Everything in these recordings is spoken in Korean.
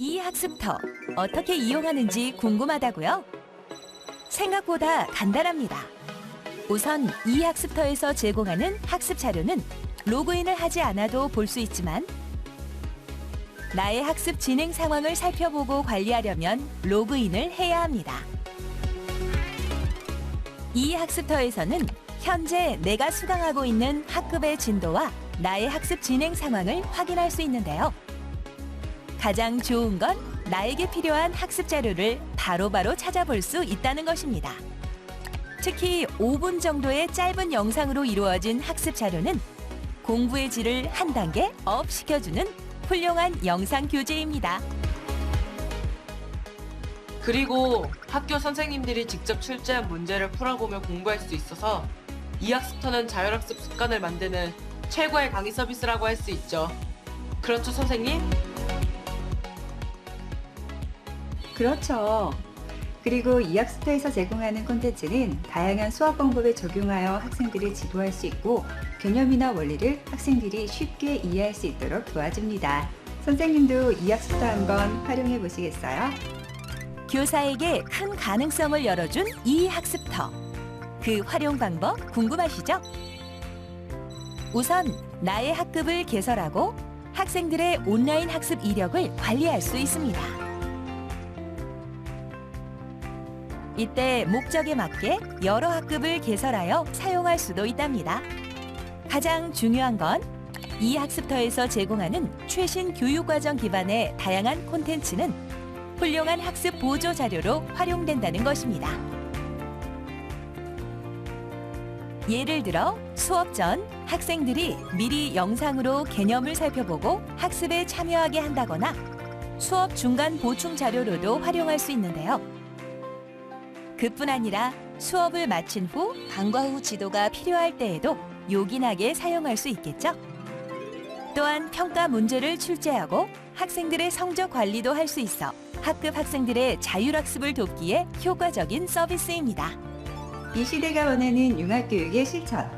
이 학습터 어떻게 이용하는지 궁금하다고요? 생각보다 간단합니다. 우선 이 학습터에서 제공하는 학습 자료는 로그인을 하지 않아도 볼 수 있지만 나의 학습 진행 상황을 살펴보고 관리하려면 로그인을 해야 합니다. 이 학습터에서는 현재 내가 수강하고 있는 학급의 진도와 나의 학습 진행 상황을 확인할 수 있는데요. 가장 좋은 건 나에게 필요한 학습 자료를 바로바로 찾아볼 수 있다는 것입니다. 특히 5분 정도의 짧은 영상으로 이루어진 학습 자료는 공부의 질을 한 단계 업 시켜주는 훌륭한 영상 교재입니다. 그리고 학교 선생님들이 직접 출제한 문제를 풀어보며 공부할 수 있어서 이 학습터는 자율학습 습관을 만드는 최고의 강의 서비스라고 할 수 있죠. 그렇죠, 선생님? 그렇죠. 그리고 이 학습터에서 제공하는 콘텐츠는 다양한 수학 방법에 적용하여 학생들이 지도할 수 있고 개념이나 원리를 학생들이 쉽게 이해할 수 있도록 도와줍니다. 선생님도 이 학습터 한번 활용해 보시겠어요? 교사에게 큰 가능성을 열어준 이 학습터. 그 활용 방법 궁금하시죠? 우선 나의 학급을 개설하고 학생들의 온라인 학습 이력을 관리할 수 있습니다. 이때 목적에 맞게 여러 학급을 개설하여 사용할 수도 있답니다. 가장 중요한 건 이 학습터에서 제공하는 최신 교육과정 기반의 다양한 콘텐츠는 훌륭한 학습 보조 자료로 활용된다는 것입니다. 예를 들어 수업 전 학생들이 미리 영상으로 개념을 살펴보고 학습에 참여하게 한다거나 수업 중간 보충 자료로도 활용할 수 있는데요. 그뿐 아니라 수업을 마친 후 방과 후 지도가 필요할 때에도 요긴하게 사용할 수 있겠죠. 또한 평가 문제를 출제하고 학생들의 성적 관리도 할 수 있어 학급 학생들의 자율학습을 돕기에 효과적인 서비스입니다. 이 시대가 원하는 융합교육의 실천.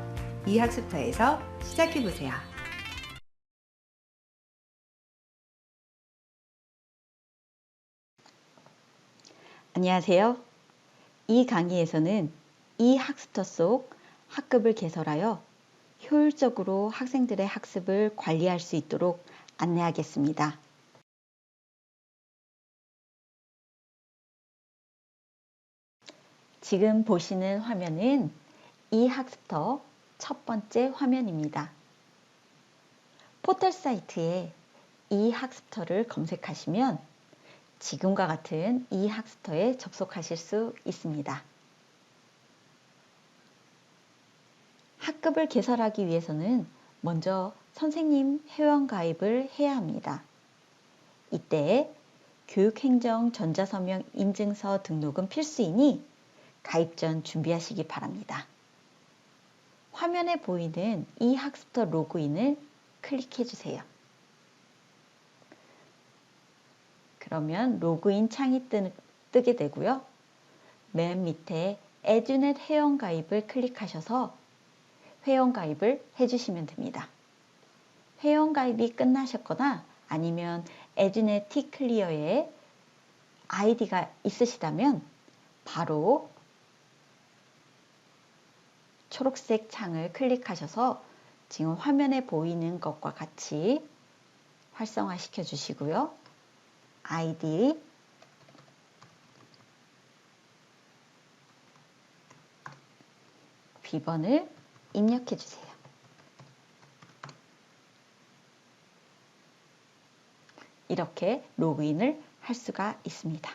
이 학습터에서 시작해 보세요. 안녕하세요. 이 강의에서는 이 학습터 속 학급을 개설하여 효율적으로 학생들의 학습을 관리할 수 있도록 안내하겠습니다. 지금 보시는 화면은 이 학습터 첫 번째 화면입니다. 포털 사이트에 이 학습터를 검색하시면 지금과 같은 이 학습터에 접속하실 수 있습니다. 학급을 개설하기 위해서는 먼저 선생님 회원가입을 해야 합니다. 이때 교육행정 전자서명 인증서 등록은 필수이니 가입 전 준비하시기 바랍니다. 화면에 보이는 이 학습터 로그인을 클릭해 주세요. 그러면 로그인 창이 뜨게 되고요. 맨 밑에 에듀넷 회원가입을 클릭하셔서 회원가입을 해주시면 됩니다. 회원가입이 끝나셨거나 아니면 에듀넷 티클리어에 아이디가 있으시다면 바로 초록색 창을 클릭하셔서 지금 화면에 보이는 것과 같이 활성화 시켜 주시고요. 아이디 비번을 입력해 주세요. 이렇게 로그인을 할 수가 있습니다.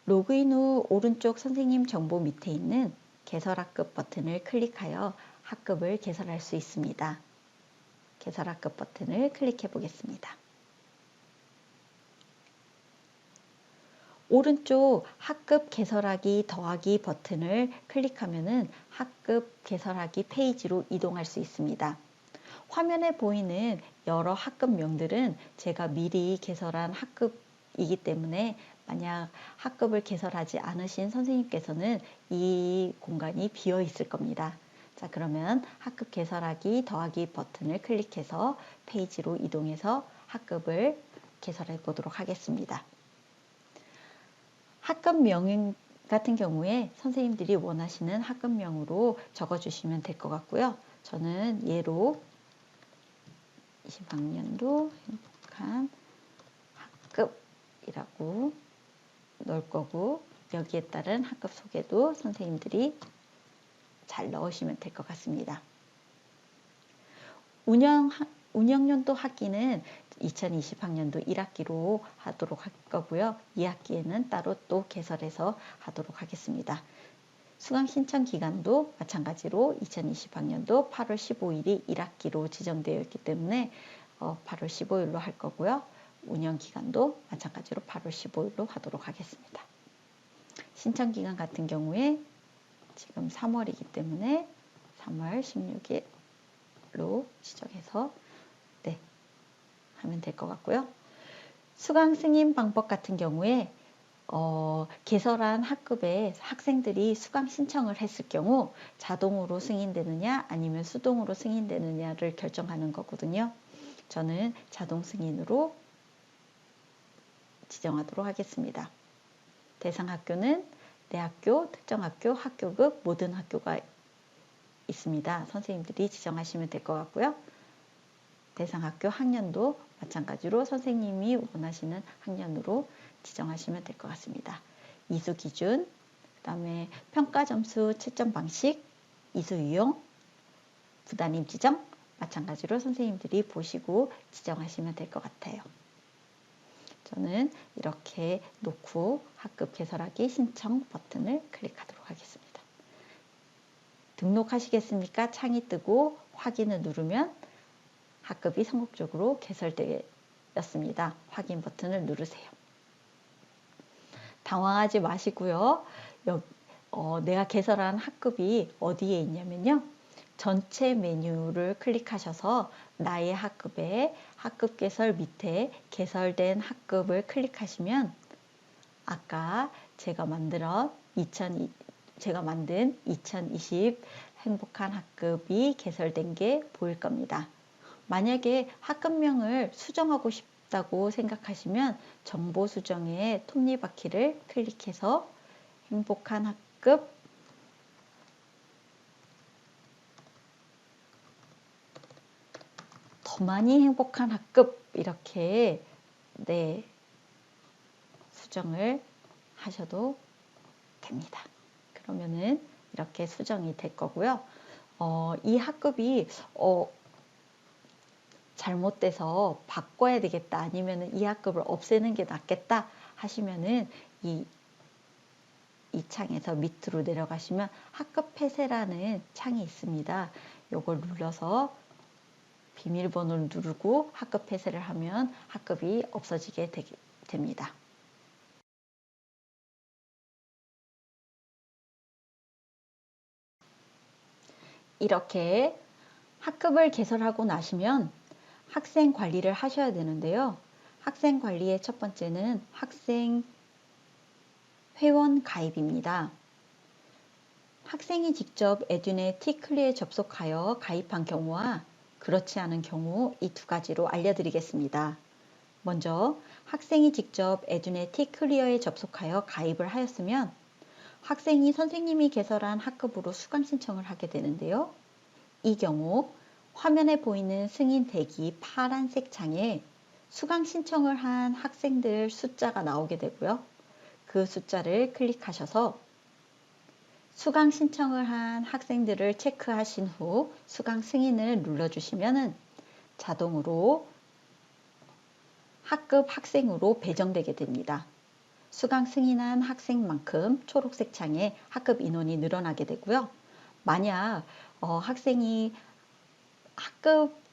로그인 후 오른쪽 선생님 정보 밑에 있는 개설 학급 버튼을 클릭하여 학급을 개설할 수 있습니다. 개설 학급 버튼을 클릭해 보겠습니다. 오른쪽 학급 개설하기 더하기 버튼을 클릭하면은 학급 개설하기 페이지로 이동할 수 있습니다. 화면에 보이는 여러 학급명들은 제가 미리 개설한 학급이기 때문에 만약 학급을 개설하지 않으신 선생님께서는 이 공간이 비어 있을 겁니다. 자, 그러면 학급 개설하기 더하기 버튼을 클릭해서 페이지로 이동해서 학급을 개설해 보도록 하겠습니다. 학급명 같은 경우에 선생님들이 원하시는 학급명으로 적어주시면 될 것 같고요. 저는 예로 20학년도 행복한 학급이라고 넣을 거고, 여기에 따른 학급 소개도 선생님들이 잘 넣으시면 될 것 같습니다. 운영연도 학기는 2020학년도 1학기로 하도록 할 거고요. 2학기에는 따로 또 개설해서 하도록 하겠습니다. 수강 신청 기간도 마찬가지로 2020학년도 8월 15일이 1학기로 지정되어 있기 때문에 8월 15일로 할 거고요. 운영 기간도 마찬가지로 8월 15일로 하도록 하겠습니다. 신청 기간 같은 경우에 지금 3월이기 때문에 3월 16일로 지정해서 하면 될 것 같고요. 수강 승인 방법 같은 경우에 개설한 학급에 학생들이 수강 신청을 했을 경우 자동으로 승인되느냐 아니면 수동으로 승인되느냐를 결정하는 거거든요. 저는 자동 승인으로 지정하도록 하겠습니다. 대상 학교는 내 학교, 특정학교, 학교급 모든 학교가 있습니다. 선생님들이 지정하시면 될 것 같고요. 대상 학교 학년도 마찬가지로 선생님이 원하시는 학년으로 지정하시면 될 것 같습니다. 이수 기준, 그 다음에 평가 점수 채점 방식, 이수 유형, 부담임 지정 마찬가지로 선생님들이 보시고 지정하시면 될 것 같아요. 저는 이렇게 놓고 학급 개설하기 신청 버튼을 클릭하도록 하겠습니다. 등록하시겠습니까? 창이 뜨고 확인을 누르면 학급이 성공적으로 개설되었습니다. 확인 버튼을 누르세요. 당황하지 마시고요. 내가 개설한 학급이 어디에 있냐면요. 전체 메뉴를 클릭하셔서 나의 학급에 학급 개설 밑에 개설된 학급을 클릭하시면 아까 제가 만든 2020 행복한 학급이 개설된 게 보일 겁니다. 만약에 학급명을 수정하고 싶다고 생각하시면 정보 수정에 톱니바퀴를 클릭해서 행복한 학급 더 많이 행복한 학급 이렇게 수정을 하셔도 됩니다. 그러면은 이렇게 수정이 될 거고요. 이 학급이 잘못돼서 바꿔야 되겠다 아니면은 이 학급을 없애는 게 낫겠다 하시면은 이 창에서 밑으로 내려가시면 학급 폐쇄라는 창이 있습니다. 요걸 눌러서 비밀번호를 누르고 학급 폐쇄를 하면 학급이 없어지게 됩니다. 이렇게 학급을 개설하고 나시면 학생 관리를 하셔야 되는데요. 학생 관리의 첫 번째는 학생 회원 가입입니다. 학생이 직접 에듀넷 티클리에 접속하여 가입한 경우와 그렇지 않은 경우 이 두 가지로 알려드리겠습니다. 먼저 학생이 직접 에듀넷 티클리어에 접속하여 가입을 하였으면 학생이 선생님이 개설한 학급으로 수강 신청을 하게 되는데요. 이 경우 화면에 보이는 승인 대기 파란색 창에 수강 신청을 한 학생들 숫자가 나오게 되고요. 그 숫자를 클릭하셔서 수강 신청을 한 학생들을 체크하신 후 수강 승인을 눌러주시면 자동으로 학급 학생으로 배정되게 됩니다. 수강 승인한 학생만큼 초록색 창에 학급 인원이 늘어나게 되고요. 만약 학생이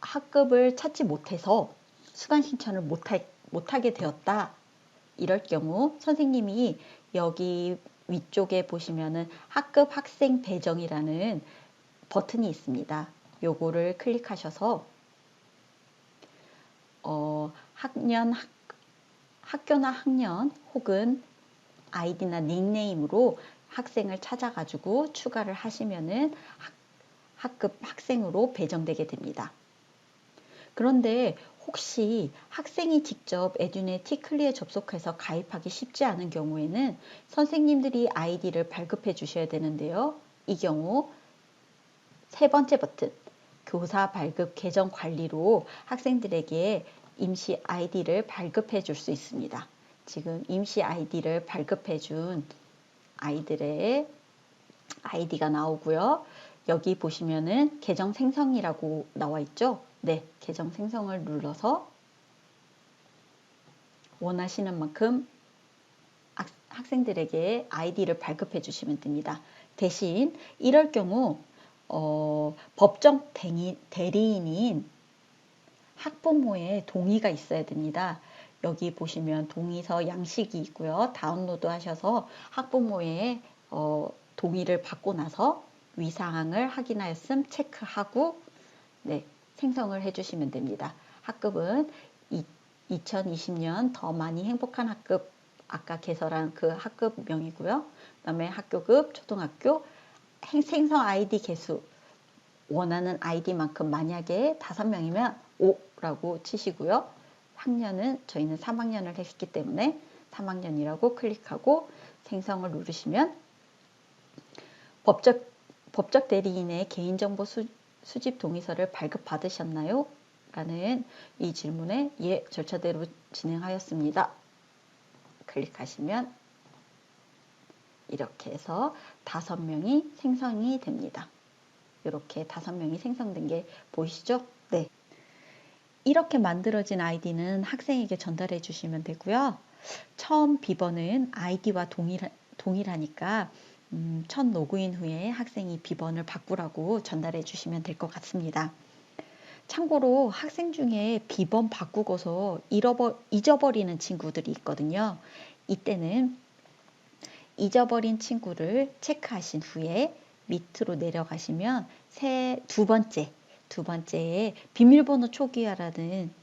학급을 찾지 못해서 수강 신청을 못하게 되었다. 이럴 경우 선생님이 여기 위쪽에 보시면은 학급 학생 배정이라는 버튼이 있습니다. 요거를 클릭하셔서 학교나 학년 혹은 아이디나 닉네임으로 학생을 찾아가지고 추가를 하시면은 학급 학생으로 배정되게 됩니다. 그런데 혹시 학생이 직접 에듀넷 티클리에 접속해서 가입하기 쉽지 않은 경우에는 선생님들이 아이디를 발급해 주셔야 되는데요. 이 경우 세 번째 버튼, 교사 발급 계정 관리로 학생들에게 임시 아이디를 발급해 줄 수 있습니다. 지금 임시 아이디를 발급해 준 아이들의 아이디가 나오고요. 여기 보시면은 계정 생성이라고 나와 있죠? 네, 계정 생성을 눌러서 원하시는 만큼 학생들에게 아이디를 발급해 주시면 됩니다. 대신 이럴 경우 법정 대리인인 학부모의 동의가 있어야 됩니다. 여기 보시면 동의서 양식이 있고요. 다운로드 하셔서 학부모의 동의를 받고 나서 위사항을 확인하였음 체크하고 네, 생성을 해주시면 됩니다. 학급은 2020년 더 많이 행복한 학급, 아까 개설한 그 학급명이고요. 그 다음에 학교급, 초등학교, 생성 아이디 개수, 원하는 아이디만큼 만약에 5명이면 5라고 치시고요. 학년은 저희는 3학년을 했기 때문에 3학년이라고 클릭하고 생성을 누르시면 법적 대리인의 개인정보 수집 동의서를 발급받으셨나요? 라는 이 질문에 예, 절차대로 진행하였습니다. 클릭하시면 이렇게 해서 5명이 생성이 됩니다. 이렇게 5명이 생성된 게 보이시죠? 네. 이렇게 만들어진 아이디는 학생에게 전달해 주시면 되고요. 처음 비번은 아이디와 동일하니까 첫 로그인 후에 학생이 비번을 바꾸라고 전달해 주시면 될 것 같습니다. 참고로 학생 중에 비번 바꾸고서 잊어버리는 친구들이 있거든요. 이때는 잊어버린 친구를 체크하신 후에 밑으로 내려가시면 두 번째에 비밀번호 초기화라는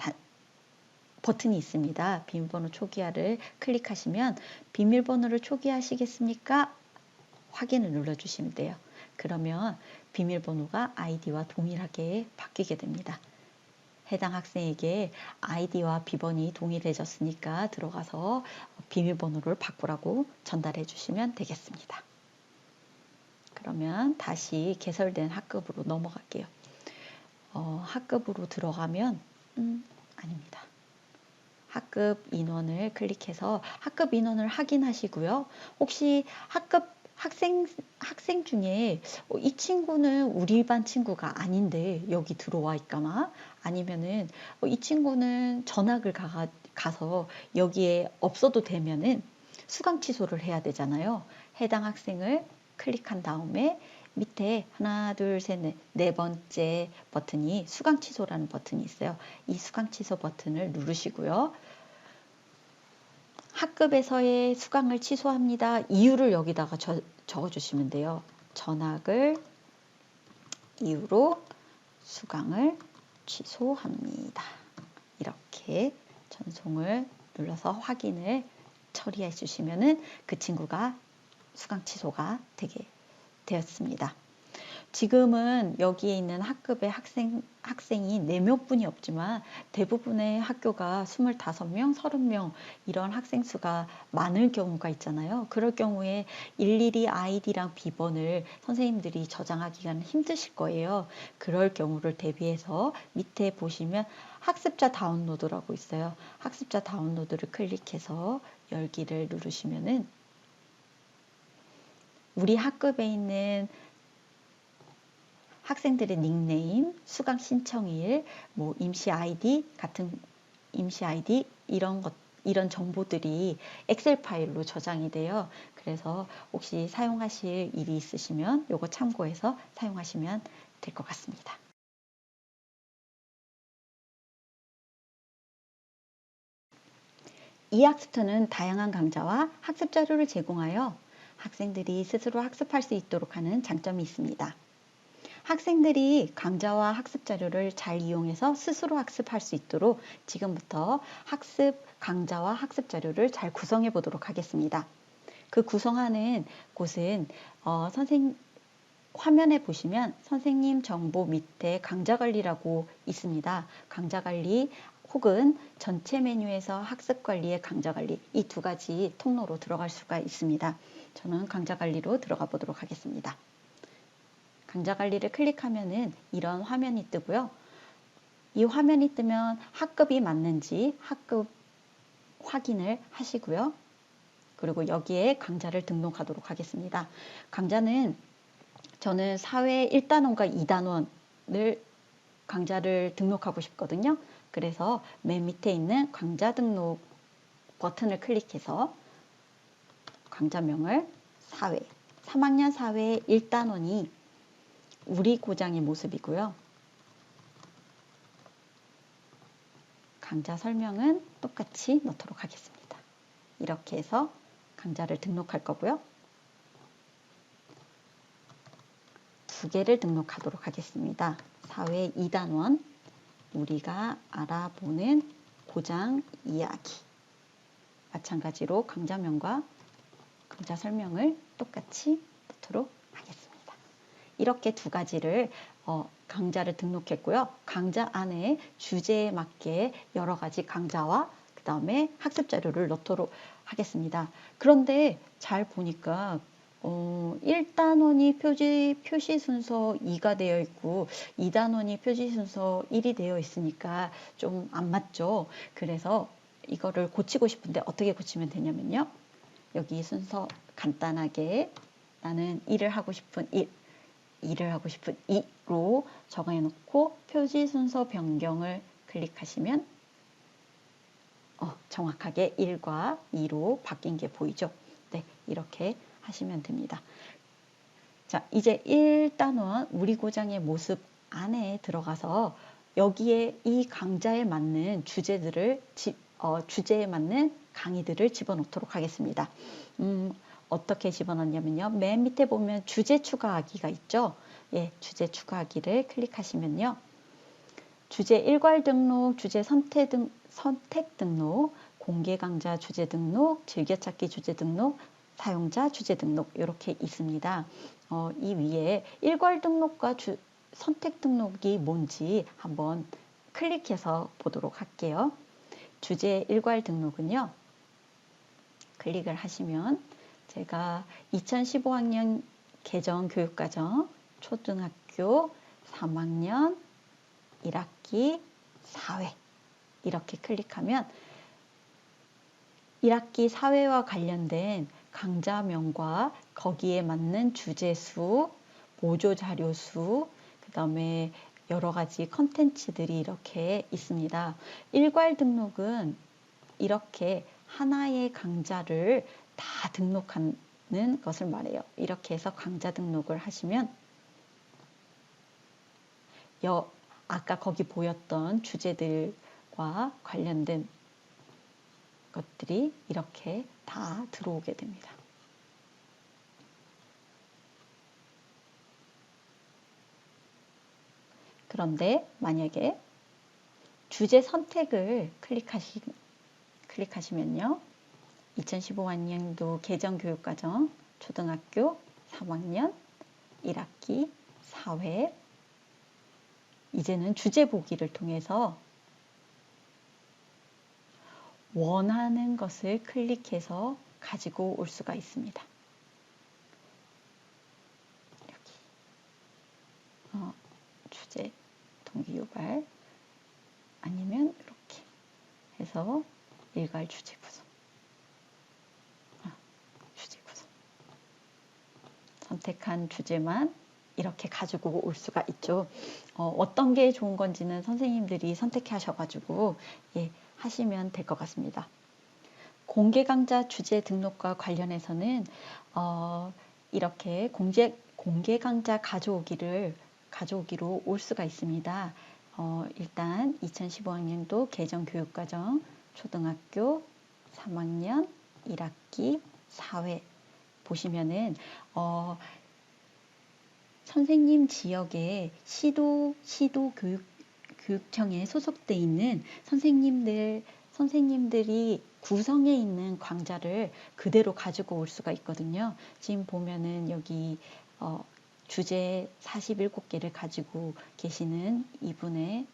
버튼이 있습니다. 비밀번호 초기화를 클릭하시면 비밀번호를 초기화하시겠습니까? 확인을 눌러주시면 돼요. 그러면 비밀번호가 아이디와 동일하게 바뀌게 됩니다. 해당 학생에게 아이디와 비번이 동일해졌으니까 들어가서 비밀번호를 바꾸라고 전달해 주시면 되겠습니다. 그러면 다시 개설된 학급으로 넘어갈게요. 학급으로 들어가면 아닙니다. 학급 인원을 클릭해서 학급 인원을 확인하시고요. 혹시 학생 중에 이 친구는 우리 반 친구가 아닌데 여기 들어와 있거나 아니면은 이 친구는 전학을 가서 여기에 없어도 되면은 수강 취소를 해야 되잖아요. 해당 학생을 클릭한 다음에 밑에 하나, 둘, 셋, 네 번째 버튼이 수강 취소라는 버튼이 있어요. 이 수강 취소 버튼을 누르시고요. 학급에서의 수강을 취소합니다. 이유를 여기다가 적어주시면 돼요. 전학을 이유로 수강을 취소합니다. 이렇게 전송을 눌러서 확인을 처리해 주시면은 그 친구가 수강 취소가 되게 되었습니다. 지금은 여기에 있는 학급의 학생이 4명뿐이 없지만 대부분의 학교가 25명, 30명 이런 학생 수가 많을 경우가 있잖아요. 그럴 경우에 일일이 아이디랑 비번을 선생님들이 저장하기가 힘드실 거예요. 그럴 경우를 대비해서 밑에 보시면 학습자 다운로드라고 있어요. 학습자 다운로드를 클릭해서 열기를 누르시면은 우리 학급에 있는 학생들의 닉네임, 수강 신청일, 뭐 임시 아이디 이런 정보들이 엑셀 파일로 저장이 돼요. 그래서 혹시 사용하실 일이 있으시면 요거 참고해서 사용하시면 될 것 같습니다. 이 학습터는 다양한 강좌와 학습 자료를 제공하여 학생들이 스스로 학습할 수 있도록 하는 장점이 있습니다. 학생들이 강좌와 학습 자료를 잘 이용해서 스스로 학습할 수 있도록 지금부터 강좌와 학습 자료를 잘 구성해 보도록 하겠습니다. 그 구성하는 곳은 화면에 보시면 선생님 정보 밑에 강좌 관리라고 있습니다. 강좌 관리 혹은 전체 메뉴에서 학습 관리에 강좌 관리 이 두 가지 통로로 들어갈 수가 있습니다. 저는 강좌 관리로 들어가 보도록 하겠습니다. 강좌 관리를 클릭하면은 이런 화면이 뜨고요. 이 화면이 뜨면 학급이 맞는지 학급 확인을 하시고요. 그리고 여기에 강좌를 등록하도록 하겠습니다. 강좌는 저는 사회 1단원과 2단원을 강좌를 등록하고 싶거든요. 그래서 맨 밑에 있는 강좌 등록 버튼을 클릭해서 강좌명을 3학년 사회 1단원이 우리 고장의 모습이고요. 강좌 설명은 똑같이 넣도록 하겠습니다. 이렇게 해서 강좌를 등록할 거고요. 두 개를 등록하도록 하겠습니다. 사회 2단원 우리가 알아보는 고장 이야기 마찬가지로 강좌명과 강좌 설명을 똑같이 넣도록 하겠습니다. 이렇게 두 가지를 강좌를 등록했고요. 강좌 안에 주제에 맞게 여러 가지 강좌와 그 다음에 학습 자료를 넣도록 하겠습니다. 그런데 잘 보니까 1단원이 표시 순서 2가 되어 있고 2단원이 표시 순서 1이 되어 있으니까 좀 안 맞죠. 그래서 이거를 고치고 싶은데 어떻게 고치면 되냐면요. 여기 순서 간단하게 나는 1을 하고 싶은 2를 하고 싶은 2로 정해놓고 표시 순서 변경을 클릭하시면 정확하게 1과 2로 바뀐 게 보이죠. 네, 이렇게 하시면 됩니다. 자, 이제 1단원 우리 고장의 모습 안에 들어가서 여기에 이 강좌에 맞는 주제에 맞는 강의들을 집어넣도록 하겠습니다. 어떻게 집어넣냐면요. 맨 밑에 보면 주제 추가하기가 있죠. 예, 주제 추가하기를 클릭하시면요. 주제 일괄 등록, 주제 선택 등록, 공개 강좌 주제 등록, 즐겨찾기 주제 등록, 사용자 주제 등록 이렇게 있습니다. 이 위에 일괄 등록과 선택 등록이 뭔지 한번 클릭해서 보도록 할게요. 주제 일괄 등록은요. 클릭을 하시면 제가 2015학년 개정 교육과정 초등학교 3학년 1학기 4회 이렇게 클릭하면 1학기 4회와 관련된 강좌명과 거기에 맞는 주제수, 보조자료수, 그 다음에 여러 가지 컨텐츠들이 이렇게 있습니다. 일괄 등록은 이렇게 하나의 강좌를 다 등록하는 것을 말해요. 이렇게 해서 강좌 등록을 하시면 아까 거기 보였던 주제들과 관련된 것들이 이렇게 다 들어오게 됩니다. 그런데 만약에 주제 선택을 클릭하시면요. 2015학년도 개정교육과정 초등학교 3학년 1학기 4회 이제는 주제 보기를 통해서 원하는 것을 클릭해서 가지고 올 수가 있습니다. 여기 주제 동기 유발 아니면 이렇게 해서 일괄 주제 구성 선택한 주제만 이렇게 가지고 올 수가 있죠. 어떤 게 좋은 건지는 선생님들이 선택하셔가지고 하시면 될 것 같습니다. 공개 강좌 주제 등록과 관련해서는 이렇게 공개 강좌 가져오기로 올 수가 있습니다. 일단 2015학년도 개정 교육과정 초등학교 3학년 1학기 4회 보시면은 선생님 지역에 시도 교육청에 소속돼 있는 선생님들이 구성해 있는 강좌를 그대로 가지고 올 수가 있거든요. 지금 보면은 여기 주제 47개를 가지고 계시는 이분의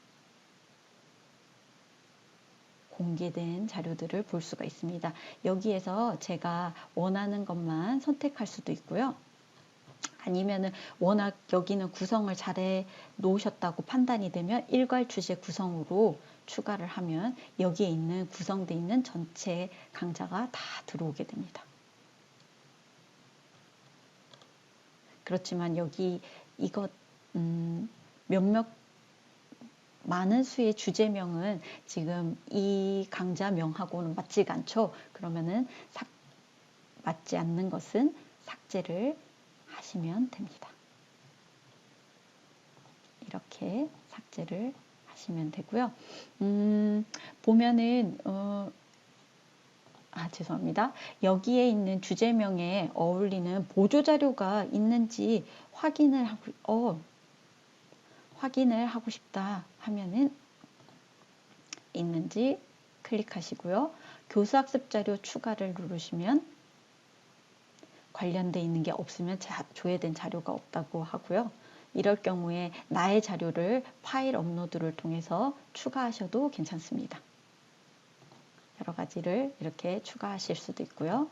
공개된 자료들을 볼 수가 있습니다. 여기에서 제가 원하는 것만 선택할 수도 있고요. 아니면은 워낙 여기는 구성을 잘해 놓으셨다고 판단이 되면 일괄 주제 구성으로 추가를 하면 여기에 있는 구성되어 있는 전체 강좌가 다 들어오게 됩니다. 그렇지만 여기 이것 몇몇 많은 수의 주제명은 지금 이 강좌명하고는 맞지가 않죠. 그러면은 맞지 않는 것은 삭제를 하시면 됩니다. 이렇게 삭제를 하시면 되고요. 보면은 죄송합니다. 여기에 있는 주제명에 어울리는 보조자료가 있는지 확인을 하고 싶다 하면은 있는지 클릭하시고요. 교수학습자료 추가를 누르시면 관련돼 있는 게 없으면 조회된 자료가 없다고 하고요. 이럴 경우에 나의 자료를 파일 업로드를 통해서 추가하셔도 괜찮습니다. 여러 가지를 이렇게 추가하실 수도 있고요.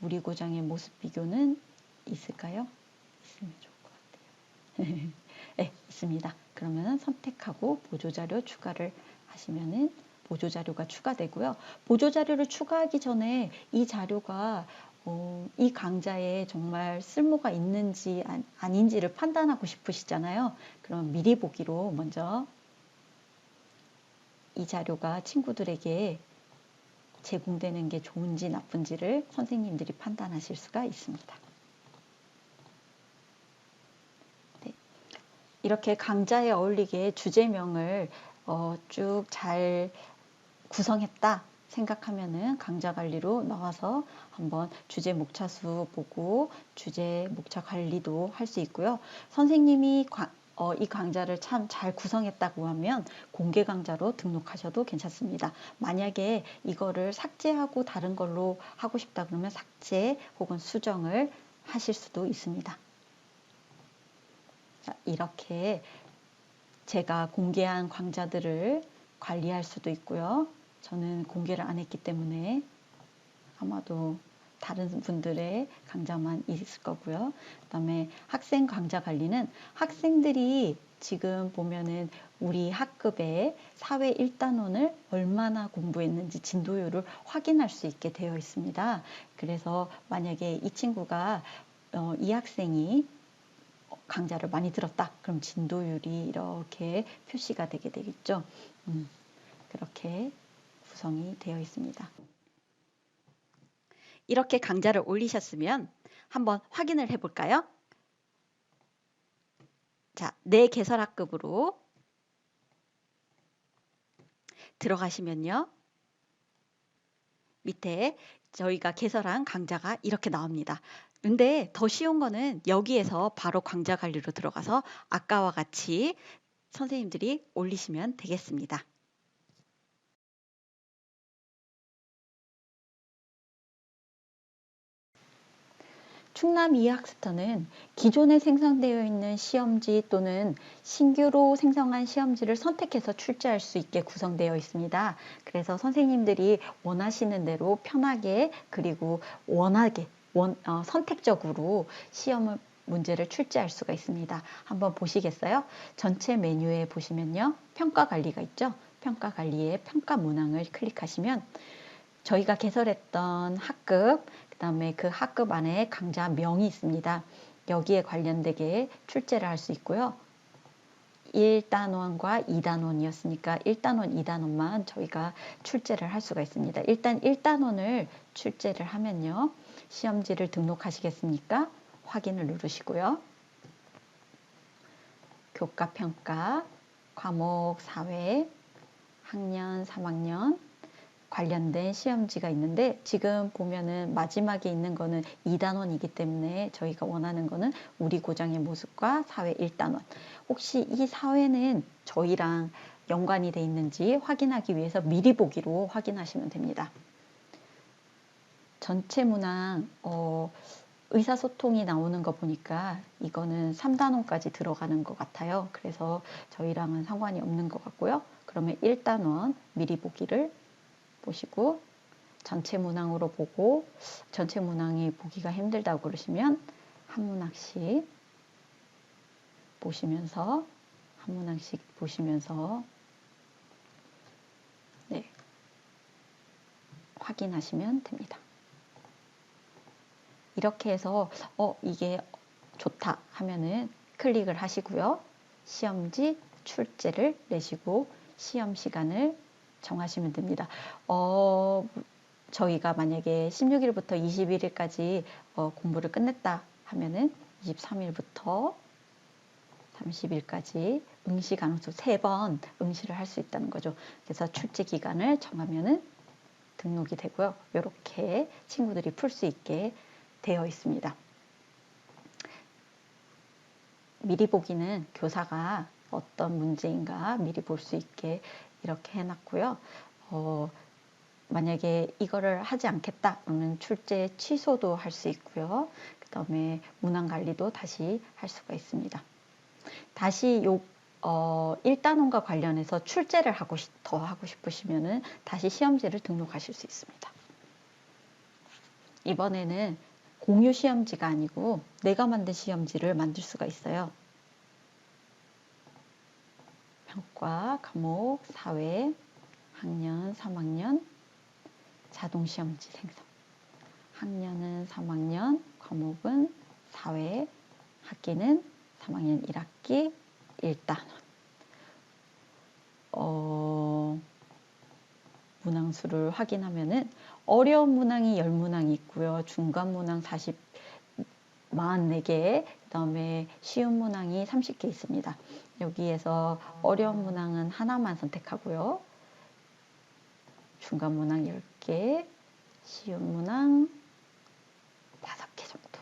우리 고장의 모습 비교는 있을까요? 있으면 좋을 것 같아요. 네, 있습니다. 그러면 선택하고 보조자료 추가를 하시면은 보조자료가 추가되고요. 보조자료를 추가하기 전에 이 자료가 이 강좌에 정말 쓸모가 있는지 아닌지를 판단하고 싶으시잖아요. 그럼 미리 보기로 먼저 이 자료가 친구들에게 제공되는 게 좋은지 나쁜지를 선생님들이 판단하실 수가 있습니다. 네. 이렇게 강좌에 어울리게 주제명을 쭉 잘 구성했다 생각하면은 강좌 관리로 나와서 한번 주제 목차수 보고 주제 목차 관리도 할 수 있고요. 선생님이 이 강좌를 참 잘 구성했다고 하면 공개 강좌로 등록하셔도 괜찮습니다. 만약에 이거를 삭제하고 다른 걸로 하고 싶다 그러면 삭제 혹은 수정을 하실 수도 있습니다. 자, 이렇게 제가 공개한 강좌들을 관리할 수도 있고요. 저는 공개를 안 했기 때문에 아마도 다른 분들의 강좌만 있을 거고요. 그다음에 학생 강좌 관리는 학생들이 지금 보면은 우리 학급의 사회 1단원을 얼마나 공부했는지 진도율을 확인할 수 있게 되어 있습니다. 그래서 만약에 이 친구가 이 학생이 강좌를 많이 들었다. 그럼 진도율이 이렇게 표시가 되게 되겠죠. 그렇게 구성이 되어 있습니다. 이렇게 강좌를 올리셨으면 한번 확인을 해볼까요? 자, 내 개설학급으로 들어가시면요. 밑에 저희가 개설한 강좌가 이렇게 나옵니다. 근데 더 쉬운 거는 여기에서 바로 강좌 관리로 들어가서 아까와 같이 선생님들이 올리시면 되겠습니다. 충남 이해학습터는 기존에 생성되어 있는 시험지 또는 신규로 생성한 시험지를 선택해서 출제할 수 있게 구성되어 있습니다. 그래서 선생님들이 원하시는 대로 편하게 그리고 선택적으로 문제를 출제할 수가 있습니다. 한번 보시겠어요? 전체 메뉴에 보시면요. 평가 관리가 있죠. 평가 관리에 평가 문항을 클릭하시면 저희가 개설했던 학급, 그 다음에 그 학급 안에 강좌명이 있습니다. 여기에 관련되게 출제를 할 수 있고요. 1단원과 2단원이었으니까 1단원, 2단원만 저희가 출제를 할 수가 있습니다. 일단 1단원을 출제를 하면요. 시험지를 등록하시겠습니까? 확인을 누르시고요. 교과평가, 과목 4회, 학년 3학년 관련된 시험지가 있는데 지금 보면은 마지막에 있는 거는 2단원이기 때문에 저희가 원하는 거는 우리 고장의 모습과 사회 1단원. 혹시 이 사회는 저희랑 연관이 돼 있는지 확인하기 위해서 미리 보기로 확인하시면 됩니다. 전체 문항 의사소통이 나오는 거 보니까 이거는 3단원까지 들어가는 것 같아요. 그래서 저희랑은 상관이 없는 것 같고요. 그러면 1단원 미리 보기를 보시고 전체 문항으로 보고 전체 문항이 보기가 힘들다고 그러시면 한 문항씩 보시면서 한 문항씩 보시면서 네, 확인하시면 됩니다. 이렇게 해서 이게 좋다 하면은 클릭을 하시고요. 시험지 출제를 내시고 시험 시간을 정하시면 됩니다. 저희가 만약에 16일부터 21일까지 공부를 끝냈다 하면은 23일부터 30일까지 응시 가능성 3번 응시를 할 수 있다는 거죠. 그래서 출제 기간을 정하면은 등록이 되고요. 이렇게 친구들이 풀 수 있게 되어 있습니다. 미리 보기는 교사가 어떤 문제인가 미리 볼 수 있게 이렇게 해놨고요. 만약에 이거를 하지 않겠다 그러면 출제 취소도 할 수 있고요. 그 다음에 문항 관리도 다시 할 수가 있습니다. 다시 1단원과 관련해서 출제를 더 하고 싶으시면은 다시 시험지를 등록하실 수 있습니다. 이번에는 공유 시험지가 아니고 내가 만든 시험지를 만들 수가 있어요. 평가, 과목, 사회, 학년, 3학년, 자동시험지 생성. 학년은 3학년, 과목은 사회, 학기는 3학년 1학기 1단원. 문항수를 확인하면은 어려운 문항이 10문항이 있고요. 중간 문항 44개, 그 다음에 쉬운 문항이 30개 있습니다. 여기에서 어려운 문항은 하나만 선택하고요. 중간 문항 10개, 쉬운 문항 5개 정도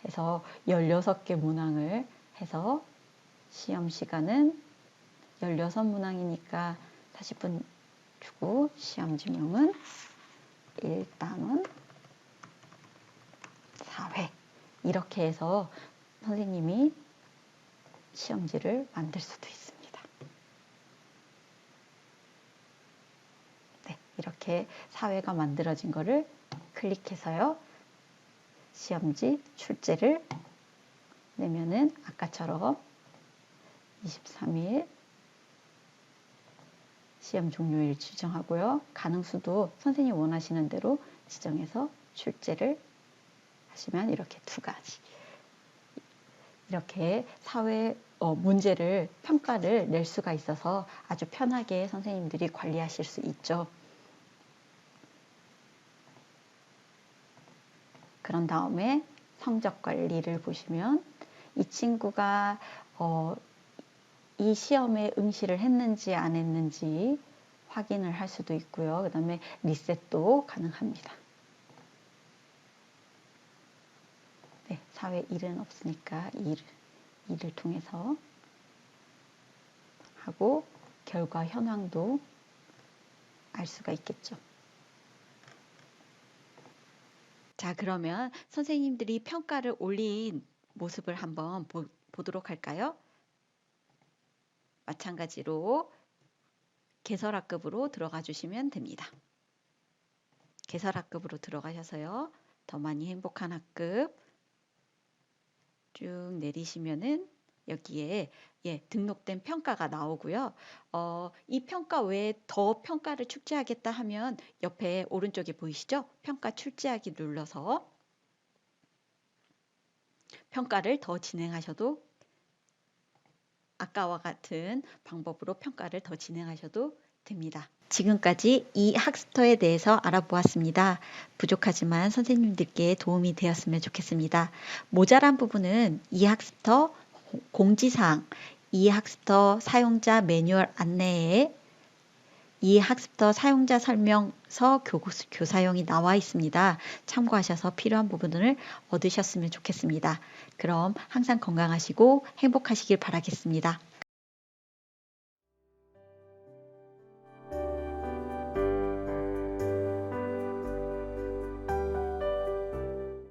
해서 16개 문항을 해서 시험 시간은 16문항이니까 40분 주고 시험 지명은 1단원 4회 이렇게 해서 선생님이 시험지를 만들 수도 있습니다. 네, 이렇게 사회가 만들어진 거를 클릭해서요. 시험지 출제를 내면은 아까처럼 23일 시험 종료일 지정하고요. 가능수도 선생님이 원하시는 대로 지정해서 출제를 하시면 이렇게 2가지. 이렇게 사회 문제를 평가를 낼 수가 있어서 아주 편하게 선생님들이 관리하실 수 있죠. 그런 다음에 성적 관리를 보시면 이 친구가 이 시험에 응시를 했는지 안 했는지 확인을 할 수도 있고요. 그 다음에 리셋도 가능합니다. 네, 사회 1은 없으니까 2를 통해서 하고 결과 현황도 알 수가 있겠죠. 자, 그러면 선생님들이 평가를 올린 모습을 한번 보도록 할까요? 마찬가지로 개설학급으로 들어가 주시면 됩니다. 개설학급으로 들어가셔서요. 더 많이 행복한 학급 쭉 내리시면은 여기에 등록된 평가가 나오고요. 이 평가 외에 더 평가를 출제하겠다 하면 옆에 오른쪽에 보이시죠? 평가 출제하기 눌러서 평가를 더 진행하셔도 아까와 같은 방법으로 평가를 더 진행하셔도 됩니다. 지금까지 이 학습터에 대해서 알아보았습니다. 부족하지만 선생님들께 도움이 되었으면 좋겠습니다. 모자란 부분은 이 학습터 공지사항, 이 학습터 사용자 매뉴얼 안내에 이 학습터 사용자 설명서 교사용이 나와 있습니다. 참고하셔서 필요한 부분을 얻으셨으면 좋겠습니다. 그럼 항상 건강하시고 행복하시길 바라겠습니다.